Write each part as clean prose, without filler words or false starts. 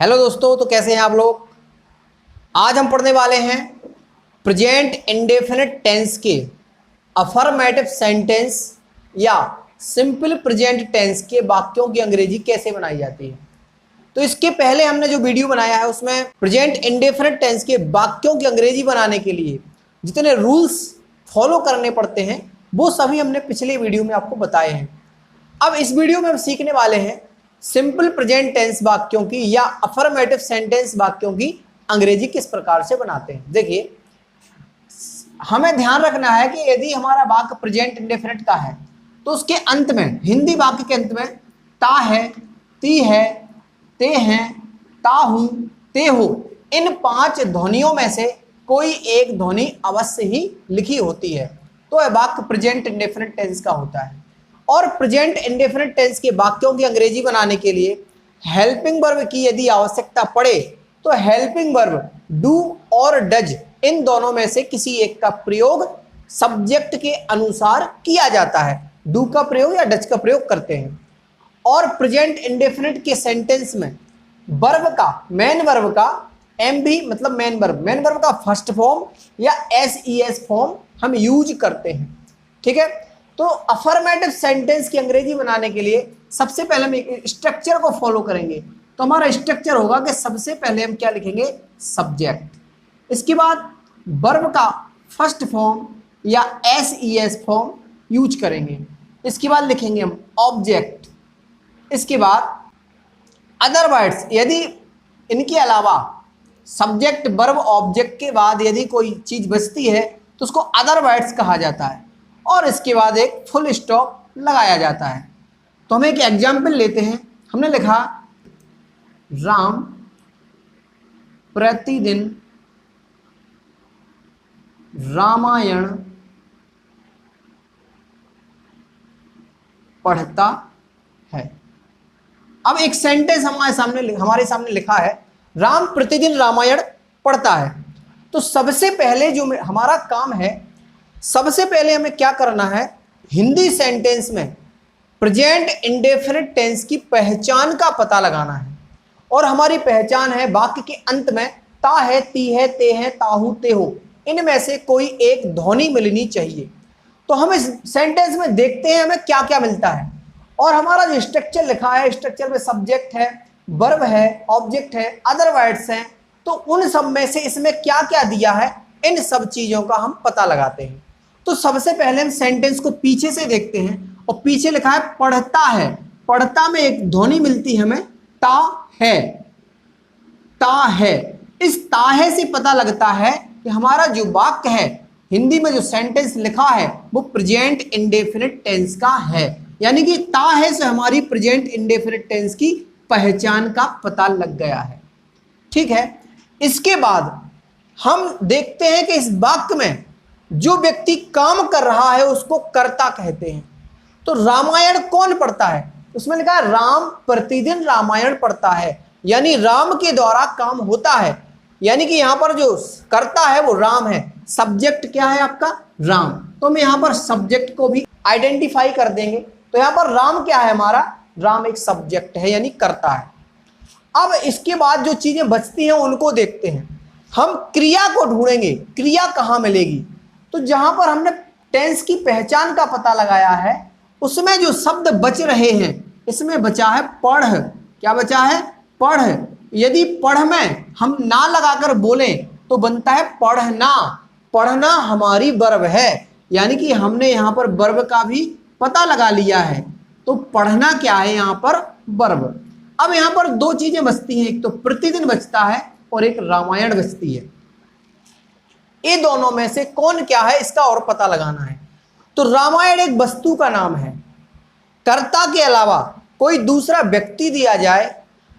Hello दोस्तों, तो कैसे हैं आप लोग। आज हम पढ़ने वाले हैं प्रेजेंट इंडेफिनिट टेंस के अफर्मेटिव सेंटेंस या सिंपल प्रेजेंट टेंस के वाक्यों की अंग्रेजी कैसे बनाई जाती है। तो इसके पहले हमने जो वीडियो बनाया है उसमें प्रेजेंट इंडेफिनिट टेंस के वाक्यों की अंग्रेजी बनाने के लिए जितने रूल्स फॉलो करने पड़ते हैं वो सभी हमने पिछले वीडियो में आपको बताए हैं। अब इस वीडियो में हम सीखने वाले हैं सिंपल प्रेजेंट टेंस वाक्यों की या अफर्मेटिव सेंटेंस वाक्यों की अंग्रेजी किस प्रकार से बनाते हैं। देखिए, हमें ध्यान रखना है कि यदि हमारा वाक्य प्रेजेंट इंडेफिनिट का है तो उसके अंत में, हिंदी वाक्य के अंत में ता है, ती है, ते हैं, ता हूं, ते हो, इन 5 ध्वनियों में से कोई एक ध्वनि अवश्य ही लिखी होती है तो यह वाक्य प्रेजेंट इंडेफिनिट टेंस का होता है। और प्रेजेंट इंडेफिनिट टेंस के वाक्यों की अंग्रेजी बनाने के लिए हेल्पिंग वर्ब की यदि आवश्यकता पड़े तो हेल्पिंग वर्ब डू और डज इन दोनों में से किसी एक का प्रयोग सब्जेक्ट के अनुसार किया जाता है। डू का प्रयोग या डज का प्रयोग करते हैं। और प्रेजेंट इंडेफिनिट के सेंटेंस में वर्ब का, मेन वर्ब का एम भी मतलब मेन वर्ब का फर्स्ट फॉर्म या एस फॉर्म हम यूज करते हैं। ठीक है, तो अफर्मेटिव सेंटेंस की अंग्रेजी बनाने के लिए सबसे पहले हम एक स्ट्रक्चर को फॉलो करेंगे। तो हमारा स्ट्रक्चर होगा कि सबसे पहले हम क्या लिखेंगे, सब्जेक्ट, इसके बाद वर्ब का फर्स्ट फॉर्म या एस फॉर्म यूज करेंगे, इसके बाद लिखेंगे हम ऑब्जेक्ट, इसके बाद अदर वर्ड्स, यदि इनके अलावा सब्जेक्ट वर्ब ऑब्जेक्ट के बाद यदि कोई चीज बचती है तो उसको अदर वर्ड्स कहा जाता है और इसके बाद एक फुल स्टॉप लगाया जाता है। तो हम एक एग्जाम्पल लेते हैं। हमने लिखा राम प्रतिदिन रामायण पढ़ता है। अब एक सेंटेंस हमारे सामने लिखा है राम प्रतिदिन रामायण पढ़ता है। तो सबसे पहले जो हमारा काम है, सबसे पहले हमें क्या करना है, हिंदी सेंटेंस में प्रेजेंट इंडेफिनिट टेंस की पहचान का पता लगाना है। और हमारी पहचान है वाक्य के अंत में ता है, ती है, ते है, ताहू, ते हो, इनमें से कोई एक ध्वनि मिलनी चाहिए। तो हम इस सेंटेंस में देखते हैं हमें क्या क्या मिलता है। और हमारा जो स्ट्रक्चर लिखा है, स्ट्रक्चर में सब्जेक्ट है, वर्ब है, ऑब्जेक्ट है, अदर वर्ड्स हैं। तो उन सब में से इसमें क्या क्या दिया है, इन सब चीजों का हम पता लगाते हैं। तो सबसे पहले हम सेंटेंस को पीछे से देखते हैं और पीछे लिखा है पढ़ता है। पढ़ता में एक ध्वनि मिलती है हमें ता है, ता है। इस ता है से पता लगता है कि हमारा जो वाक्य है, हिंदी में जो सेंटेंस लिखा है वो प्रेजेंट इंडेफिनिट टेंस का है। यानी कि ता है से हमारी प्रेजेंट इंडेफिनिट टेंस की पहचान का पता लग गया है। ठीक है, इसके बाद हम देखते हैं कि इस वाक्य में जो व्यक्ति काम कर रहा है उसको कर्ता कहते हैं। तो रामायण कौन पढ़ता है, उसमें लिखा है राम प्रतिदिन रामायण पढ़ता है, यानी राम के द्वारा काम होता है। यानी कि यहां पर जो कर्ता है वो राम है, सब्जेक्ट क्या है आपका, राम। तो हम यहां पर सब्जेक्ट को भी आइडेंटिफाई कर देंगे। तो यहां पर राम क्या है, हमारा राम एक सब्जेक्ट है यानी कर्ता है। अब इसके बाद जो चीजें बचती हैं उनको देखते हैं। हम क्रिया को ढूंढेंगे, क्रिया कहां मिलेगी। तो जहां पर हमने टेंस की पहचान का पता लगाया है उसमें जो शब्द बच रहे हैं, इसमें बचा है पढ़। क्या बचा है, पढ़। यदि पढ़ में हम ना लगाकर बोलें तो बनता है पढ़ना। पढ़ना हमारी वर्ब है, यानी कि हमने यहां पर वर्ब का भी पता लगा लिया है। तो पढ़ना क्या है, यहां पर वर्ब। अब यहां पर 2 चीजें बचती हैं, एक तो प्रतिदिन बचता है और एक रामायण बचती है। ये दोनों में से कौन क्या है इसका और पता लगाना है। तो रामायण एक वस्तु का नाम है। कर्ता के अलावा कोई दूसरा व्यक्ति दिया जाए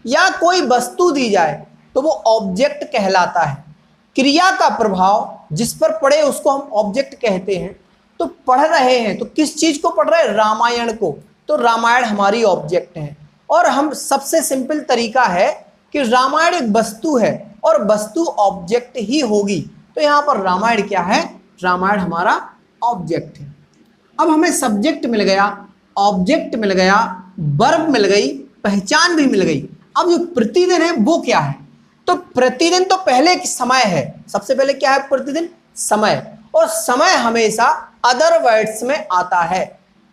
या कोई वस्तु दी जाए तो वो ऑब्जेक्ट कहलाता है। क्रिया का प्रभाव जिस पर पड़े उसको हम ऑब्जेक्ट कहते हैं। तो पढ़ रहे हैं तो किस चीज को पढ़ रहे हैं, रामायण को। तो रामायण हमारी ऑब्जेक्ट है। और हम सबसे सिंपल तरीका है कि रामायण एक वस्तु है और वस्तु ऑब्जेक्ट ही होगी। तो यहां पर रामायण क्या है, रामायण हमारा ऑब्जेक्ट है। अब हमें सब्जेक्ट मिल गया, ऑब्जेक्ट मिल गया, वर्ब मिल गई, पहचान भी मिल गई। अब जो प्रतिदिन है वो क्या है? तो प्रतिदिन तो पहले समय है, सबसे पहले क्या है प्रतिदिन? समय। और समय हमेशा अदर वर्ड्स में आता है।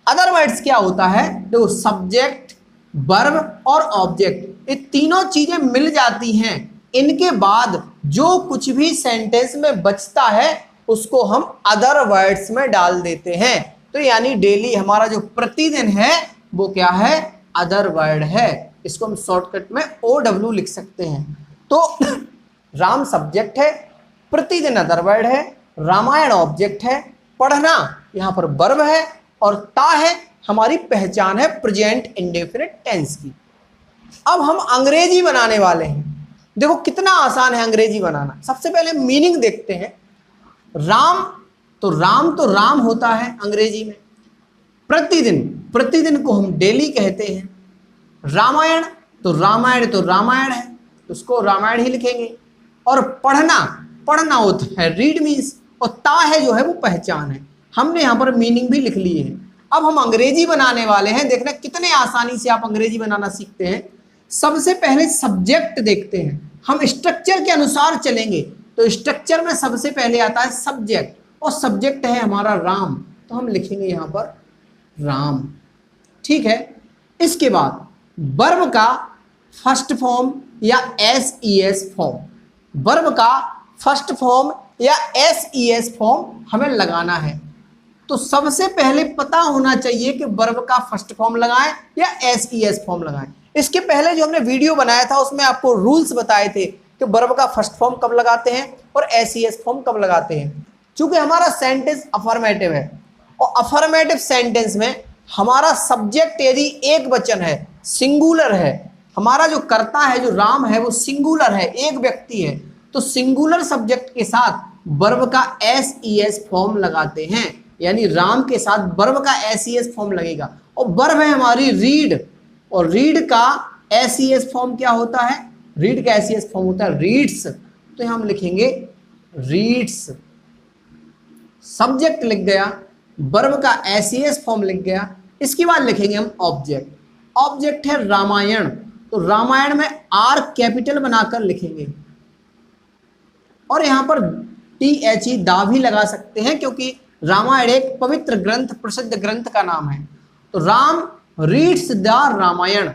अदर वर्ड्स क्या होता है? देखो सब्जेक्ट, वर्ब और ऑब्जेक्ट, ये तीनों चीजें मिल जाती हैं, इनके बाद जो कुछ भी सेंटेंस में बचता है उसको हम अदर वर्ड्स में डाल देते हैं। तो यानी डेली हमारा जो प्रतिदिन है वो क्या है? अदर वर्ड है। इसको हम शॉर्टकट में OW लिख सकते हैं। तो राम सब्जेक्ट है, प्रतिदिन अदर वर्ड है, रामायण ऑब्जेक्ट है, पढ़ना यहां पर वर्ब है, और ता है हमारी पहचान है प्रेजेंट इंडेफिनिट टेंस की। अब हम अंग्रेजी बनाने वाले हैं। देखो कितना आसान है अंग्रेजी बनाना। सबसे पहले मीनिंग देखते हैं। राम तो राम होता है अंग्रेजी में। प्रतिदिन, प्रतिदिन को हम डेली कहते हैं। रामायण तो रामायण है, तो उसको रामायण ही लिखेंगे। और पढ़ना होता है रीड मीन्स, और ता है जो है वो पहचान है। हमने यहाँ पर मीनिंग भी लिख ली है। अब हम अंग्रेजी बनाने वाले हैं। देखना कितने आसानी से आप अंग्रेजी बनाना सीखते हैं। सबसे पहले सब्जेक्ट देखते हैं, हम स्ट्रक्चर के अनुसार चलेंगे। तो स्ट्रक्चर में सबसे पहले आता है सब्जेक्ट, और सब्जेक्ट है हमारा राम, तो हम लिखेंगे यहाँ पर राम। ठीक है। इसके बाद वर्ब का फर्स्ट फॉर्म या SES फॉर्म, वर्ब का फर्स्ट फॉर्म या SES फॉर्म हमें लगाना है। तो सबसे पहले पता होना चाहिए कि वर्ब का फर्स्ट फॉर्म लगाएं या SES फॉर्म लगाएं। इसके पहले जो हमने वीडियो बनाया था उसमें आपको रूल्स बताए थे कि वर्ब का फर्स्ट फॉर्म कब लगाते हैं और SES फॉर्म कब लगाते हैं। चूंकि हमारा सेंटेंस अफर्मेटिव है, और अफर्मेटिव सेंटेंस में हमारा सब्जेक्ट यदि एक वचन है, सिंगुलर है, हमारा जो कर्ता है जो राम है वो सिंगुलर है, एक व्यक्ति है, तो सिंगुलर सब्जेक्ट के साथ वर्ब का SES फॉर्म लगाते हैं। यानी राम के साथ वर्ब का SES फॉर्म लगेगा। और वर्ब है हमारी रीड, और रीड का SES फॉर्म क्या होता है? रीड का SES फॉर्म होता है रीड्स, तो हम लिखेंगे रीड्स। सब्जेक्ट लिख गया, वर्ब का SES फॉर्म लिख गया। इसके बाद लिखेंगे हम ऑब्जेक्ट। ऑब्जेक्ट है रामायण, तो रामायण में R कैपिटल बनाकर लिखेंगे, और यहां पर THE दा भी लगा सकते हैं, क्योंकि रामायण एक पवित्र ग्रंथ, प्रसिद्ध ग्रंथ का नाम है। तो Ram reads the Ramayan,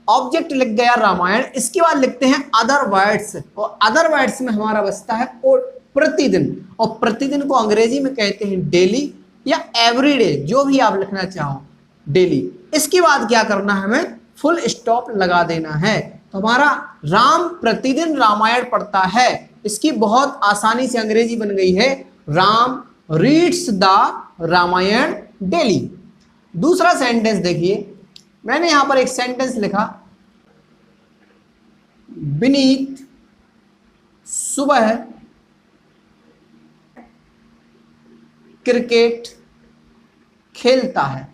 object लिख गया रामायण। इसके बाद लिखते हैं अदर वर्ड्स, और अदर वर्ड्स में हमारा बचता है प्रतिदिन, और प्रतिदिन को अंग्रेजी में कहते हैं डेली या एवरीडे, जो भी आप लिखना चाहो, डेली। इसके बाद क्या करना है? हमें फुल स्टॉप लगा देना है। तो हमारा राम प्रतिदिन रामायण पढ़ता है, इसकी बहुत आसानी से अंग्रेजी बन गई है Ram reads the Ramayan daily. दूसरा सेंटेंस देखिए, मैंने यहां पर एक सेंटेंस लिखा, विनीत सुबह क्रिकेट खेलता है।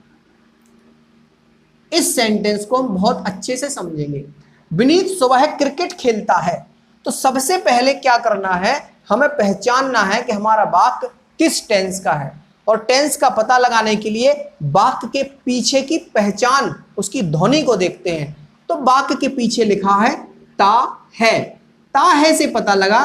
इस सेंटेंस को हम बहुत अच्छे से समझेंगे। विनीत सुबह क्रिकेट खेलता है, तो सबसे पहले क्या करना है? हमें पहचानना है कि हमारा वाक्य किस टेंस का है, और टेंस का पता लगाने के लिए वाक्य के पीछे की पहचान, उसकी ध्वनि को देखते हैं। तो वाक्य के पीछे लिखा है ता है, ता है से पता लगा,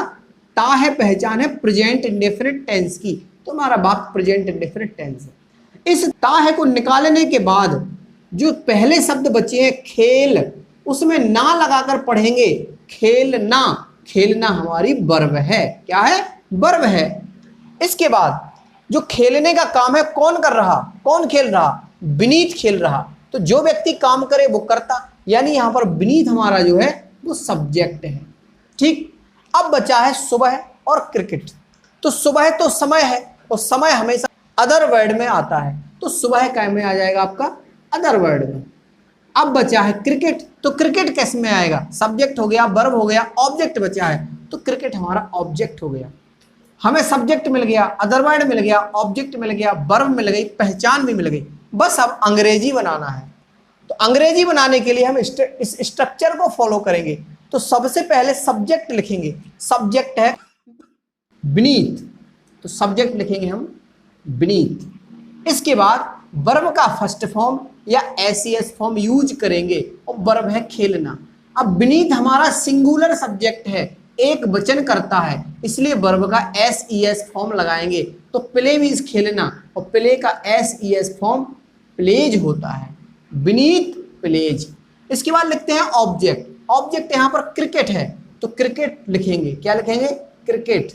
ता है पहचान है प्रेजेंट इंडेफिनिट टेंस की, तो हमारा वाक्य प्रेजेंट इंडेफिनिट टेंस है। इस ता है को निकालने के बाद जो पहले शब्द बचे हैं खेल, उसमें ना लगाकर पढ़ेंगे खेलना। खेलना हमारी वर्ब है, क्या है? वर्ब है। इसके बाद जो खेलने का काम है कौन कर रहा? कौन खेल रहा? विनीत खेल रहा। तो जो व्यक्ति काम करे वो करता, यानी यहां पर विनीत हमारा जो है वो सब्जेक्ट है। ठीक। अब बचा है सुबह और क्रिकेट। तो सुबह तो समय है, और समय हमेशा अदर वर्ड में आता है, तो सुबह का में आ जाएगा आपका अदर वर्ड में। अब बचा है क्रिकेट, तो क्रिकेट किस में आएगा? सब्जेक्ट हो गया, वर्ब हो गया, ऑब्जेक्ट बचा है, तो क्रिकेट हमारा ऑब्जेक्ट हो गया। हमें सब्जेक्ट मिल गया, अदर वर्ड मिल गया, ऑब्जेक्ट मिल गया, वर्ब मिल गई, पहचान भी मिल गई। बस अब अंग्रेजी बनाना है। तो अंग्रेजी बनाने के लिए हम इस स्ट्रक्चर को फॉलो करेंगे। तो सबसे पहले सब्जेक्ट लिखेंगे, सब्जेक्ट है विनीत, तो सब्जेक्ट लिखेंगे हम विनीत। इसके बाद वर्ब का फर्स्ट फॉर्म या SES फॉर्म यूज करेंगे, और वर्ब है खेलना। अब beneath हमारा सिंगुलर सब्जेक्ट है, एक वचन करता है, इसलिए वर्ब का एस फॉर्म लगाएंगे। तो प्ले मीन्स खेलना, और प्ले का एस फॉर्म प्लेज होता है, beneath प्लेज। इसके बाद लिखते हैं ऑब्जेक्ट। ऑब्जेक्ट यहाँ पर क्रिकेट है, तो क्रिकेट लिखेंगे। क्या लिखेंगे? क्रिकेट।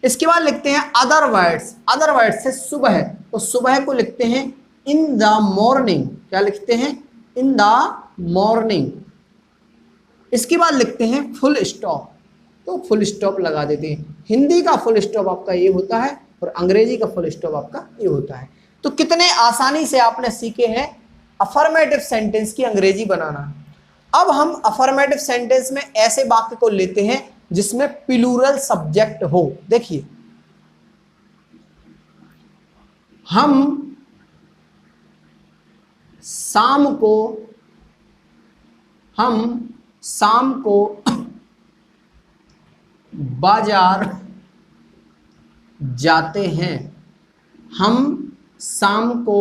इसके बाद लिखते हैं अदर वर्ड्स। अदर वर्ड्स से सुबह, तो सुबह को लिखते हैं इन द मॉर्निंग। क्या लिखते हैं? In the morning. इसके बाद लिखते हैं फुल स्टॉप, तो फुल स्टॉप लगा देते हैं। हिंदी का फुल स्टॉप आपका ये होता है और अंग्रेजी का फुल स्टॉप आपका ये होता है। तो कितने आसानी से आपने सीखे हैं अफर्मेटिव सेंटेंस की अंग्रेजी बनाना। अब हम अफर्मेटिव सेंटेंस में ऐसे वाक्य को लेते हैं जिसमें प्लूरल सब्जेक्ट हो। देखिए, हम शाम को बाजार जाते हैं। हम शाम को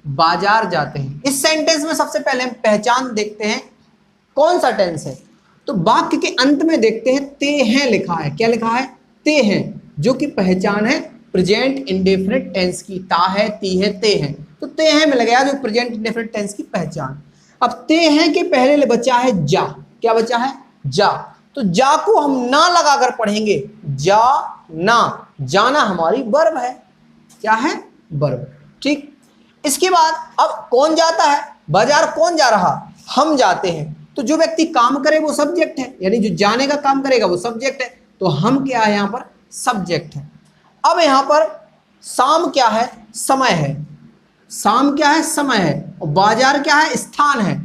बाजार जाते हैं। इस सेंटेंस में सबसे पहले हम पहचान देखते हैं कौन सा टेंस है। तो वाक्य के अंत में देखते हैं ते हैं लिखा है। क्या लिखा है? ते हैं, जो कि पहचान है प्रेजेंट इंडेफिनिट टेंस की। ता है, ती है, ते हैं, तो ते हैं में लगाया जो प्रेजेंट इंडेफिनिट टेंस की पहचान। अब ते हैं के पहले बचा है जा। क्या बचा है? जा। तो जा को हम ना लगाकर पढ़ेंगे, जा ना। जाना हमारी वर्ब है। क्या है? वर्ब। ठीक। इसके बाद अब कौन जाता है बाजार? कौन जा रहा? हम जाते हैं। तो जो व्यक्ति काम करे वो सब्जेक्ट है, यानी जो जाने का काम करेगा वो सब्जेक्ट है। तो हम क्या है? यहाँ पर सब्जेक्ट है। अब यहाँ पर शाम क्या है? समय है। शाम क्या है? समय है। और बाजार क्या है? स्थान है।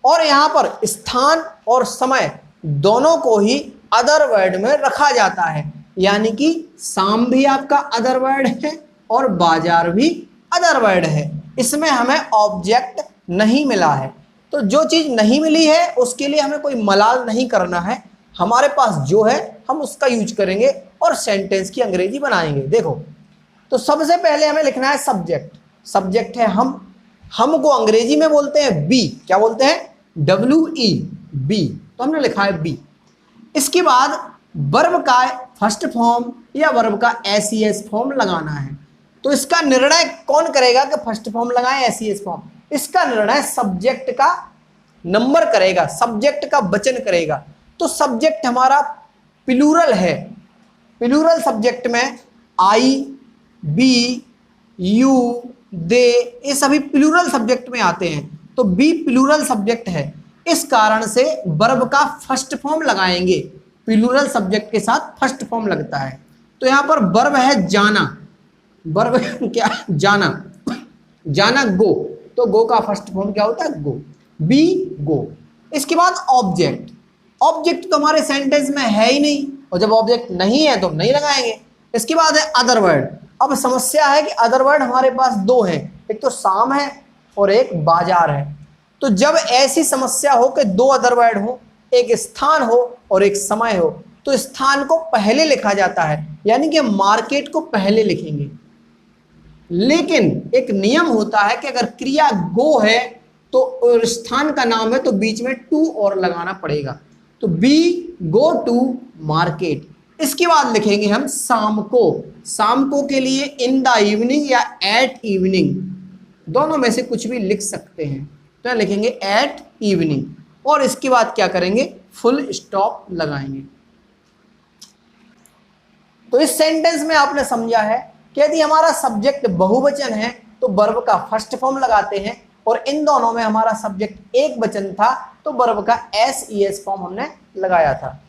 और यहाँ पर स्थान और समय दोनों को ही अदर वर्ड में रखा जाता है, यानी कि शाम भी आपका अदर वर्ड है और बाजार भी अदर वर्ड है। इसमें हमें ऑब्जेक्ट नहीं मिला है। तो जो चीज नहीं मिली है उसके लिए हमें कोई मलाल नहीं करना है। हमारे पास जो है हम उसका यूज करेंगे और सेंटेंस की अंग्रेजी बनाएंगे। देखो, तो सबसे पहले हमें लिखना है सब्जेक्ट। सब्जेक्ट है हम को अंग्रेजी में बोलते हैं बी। क्या बोलते हैं? WE, be. तो हमने लिखा है बी। इसके बाद वर्ब का फर्स्ट फॉर्म या वर्ब का SES फॉर्म लगाना है। तो इसका निर्णय कौन करेगा कि फर्स्ट फॉर्म लगाएं SES फॉर्म? इसका निर्णय सब्जेक्ट का नंबर करेगा, सब्जेक्ट का वचन करेगा। तो सब्जेक्ट हमारा प्लूरल है। प्लूरल सब्जेक्ट में आई, बी, यू, दे, ये सभी प्लूरल सब्जेक्ट में आते हैं। तो बी प्लूरल सब्जेक्ट है, इस कारण से वर्ब का फर्स्ट फॉर्म लगाएंगे। प्लूरल सब्जेक्ट के साथ फर्स्ट फॉर्म लगता है। तो यहां पर वर्ब है जाना। वर्ब क्या? जाना। जाना गो। तो गो का फर्स्ट फॉर्म क्या होता है? गो। Be go. इसके बाद ऑब्जेक्ट। ऑब्जेक्ट तो हमारे सेंटेंस में है ही नहीं, और जब ऑब्जेक्ट नहीं है तो हम नहीं लगाएंगे। इसके बाद है अदर वर्ड। अब समस्या है कि अदर वर्ड हमारे पास दो हैं, एक तो शाम है और एक बाजार है। तो जब ऐसी समस्या हो कि दो अदर वर्ड हो, एक स्थान हो और एक समय हो, तो स्थान को पहले लिखा जाता है, यानी कि मार्केट को पहले लिखेंगे। लेकिन एक नियम होता है कि अगर क्रिया गो है तो और स्थान का नाम है तो बीच में टू और लगाना पड़ेगा। तो बी गो टू मार्केट। इसके बाद लिखेंगे हम शाम को। शाम को के लिए इन द इवनिंग या एट इवनिंग, दोनों में से कुछ भी लिख सकते हैं। तो लिखेंगे एट इवनिंग, और इसके बाद क्या करेंगे? फुल स्टॉप लगाएंगे। तो इस सेंटेंस में आपने समझा है कि यदि हमारा सब्जेक्ट बहुवचन है तो वर्ब का फर्स्ट फॉर्म लगाते हैं, और इन दोनों में हमारा सब्जेक्ट एक वचन था तो वर्ब का SES फॉर्म हमने लगाया था।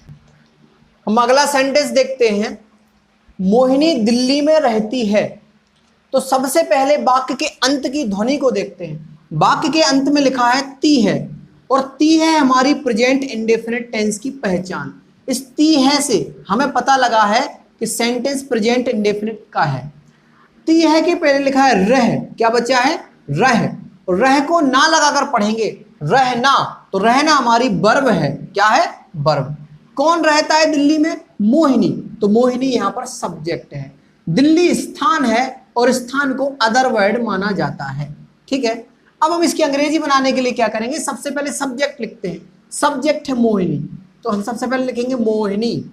हम अगला सेंटेंस देखते हैं। मोहिनी दिल्ली में रहती है। तो सबसे पहले वाक्य के अंत की ध्वनि को देखते हैं। वाक्य के अंत में लिखा है ती है, और ती है हमारी प्रेजेंट इंडेफिनिट टेंस की पहचान। इस ती है से हमें पता लगा है कि सेंटेंस प्रेजेंट इंडेफिनिट का है। ती है के पहले लिखा है रह। क्या बचा है? रह। और रह को ना लगाकर पढ़ेंगे, रहना। तो रहना हमारी वर्ब है। क्या है? वर्ब। कौन रहता है दिल्ली में? मोहिनी। तो मोहिनी यहाँ पर सब्जेक्ट है। दिल्ली स्थान है और स्थान को अदर वर्ड माना जाता है। ठीक है। अब हम इसकी अंग्रेजी बनाने के लिए क्या करेंगे? सबसे पहले सब्जेक्ट लिखते हैं। सब्जेक्ट है मोहिनी, तो हम सबसे पहले लिखेंगे मोहिनी।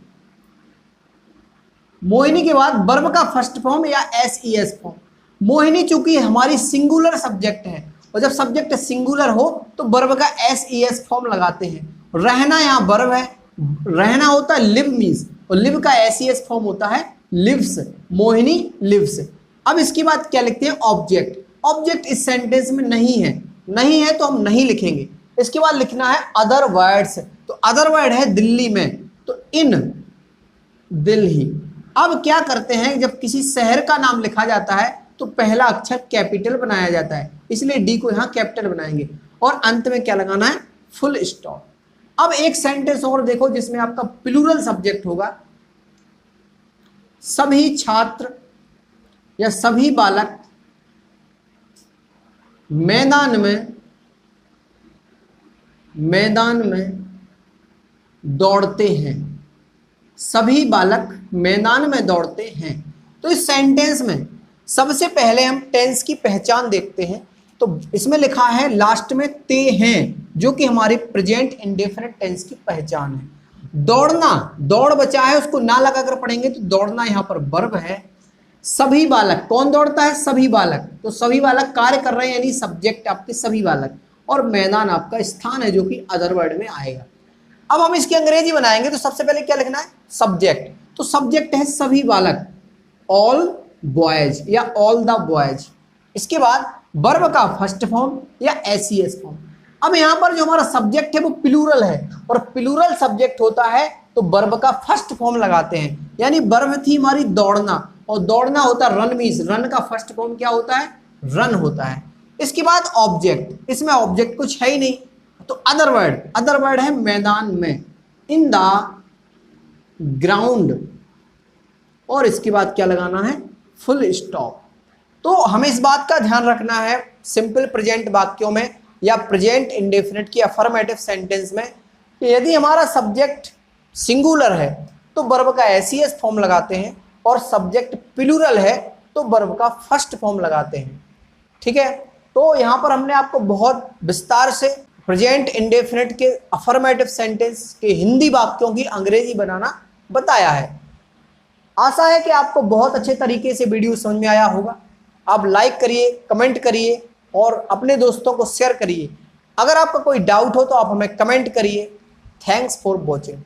मोहिनी के बाद वर्ब का फर्स्ट फॉर्म या एस फॉर्म। मोहिनी चूंकि हमारी सिंगुलर सब्जेक्ट है, और जब सब्जेक्ट सिंगुलर हो तो वर्ब का एस फॉर्म लगाते हैं। रहना यहाँ वर्ब है, रहना होता है लिव मीन्स, और लिव का एस फॉर्म होता है लिव्स, मोहिनी लिव्स। अब इसके बाद क्या लिखते हैं, ऑब्जेक्ट। ऑब्जेक्ट इस सेंटेंस में नहीं है, नहीं है तो हम नहीं लिखेंगे। इसके बाद लिखना है अदर वर्ड्स, तो अदर वर्ड है दिल्ली में, तो इन दिल्ली। अब क्या करते हैं, जब किसी शहर का नाम लिखा जाता है तो पहला अक्षर कैपिटल बनाया जाता है, इसलिए डी को यहां कैपिटल बनाएंगे, और अंत में क्या लगाना है, फुल स्टॉप। अब एक सेंटेंस और देखो जिसमें आपका प्लूरल सब्जेक्ट होगा, सभी छात्र या सभी बालक मैदान में दौड़ते हैं, सभी बालक मैदान में दौड़ते हैं। तो इस सेंटेंस में सबसे पहले हम टेंस की पहचान देखते हैं, तो इसमें लिखा है लास्ट में ते हैं, जो कि हमारी प्रेजेंट इंडेफिनिट टेंस की पहचान है। दौड़ना, दौड़ बचा है, उसको ना लगाकर पढ़ेंगे तो दौड़ना यहाँ पर वर्ब है। सभी बालक, कौन दौड़ता है, सभी बालक, तो सभी बालक कार्य कर रहे हैं, यानी सब्जेक्ट आपके सभी बालक, और मैदान आपका स्थान है जो कि अदर वर्ड में आएगा। अब हम इसकी अंग्रेजी बनाएंगे, तो सबसे पहले क्या लिखना है, सब्जेक्ट, तो सब्जेक्ट है सभी बालक, ऑल बॉयज या ऑल द बॉयज। इसके बाद वर्ब का फर्स्ट फॉर्म या एस फॉर्म। अब यहाँ पर जो हमारा सब्जेक्ट है वो प्लूरल है, और प्लूरल सब्जेक्ट होता है तो वर्ब का फर्स्ट फॉर्म लगाते हैं, यानी वर्ब थी हमारी दौड़ना, और दौड़ना होता है रन मीन्स, रन का फर्स्ट फॉर्म क्या होता है, रन होता है। इसके बाद ऑब्जेक्ट, इसमें ऑब्जेक्ट कुछ है ही नहीं, तो अदर वर्ड, अदर वर्ड है मैदान में, इन द ग्राउंड, और इसके बाद क्या लगाना है, फुल स्टॉप। तो हमें इस बात का ध्यान रखना है सिंपल प्रेजेंट वाक्यों में या प्रेजेंट इंडेफिनिट की अफर्मेटिव सेंटेंस में, कि यदि हमारा सब्जेक्ट सिंगुलर है तो वर्ब का एस फॉर्म लगाते हैं, और सब्जेक्ट प्लूरल है तो वर्ब का फर्स्ट फॉर्म लगाते हैं। ठीक है, तो यहाँ पर हमने आपको बहुत विस्तार से प्रेजेंट इंडेफिनिट के अफर्मेटिव सेंटेंस के हिंदी वाक्यों की अंग्रेजी बनाना बताया है। आशा है कि आपको बहुत अच्छे तरीके से वीडियो समझ में आया होगा। आप लाइक करिए, कमेंट करिए और अपने दोस्तों को शेयर करिए। अगर आपका कोई डाउट हो तो आप हमें कमेंट करिए। Thanks for watching.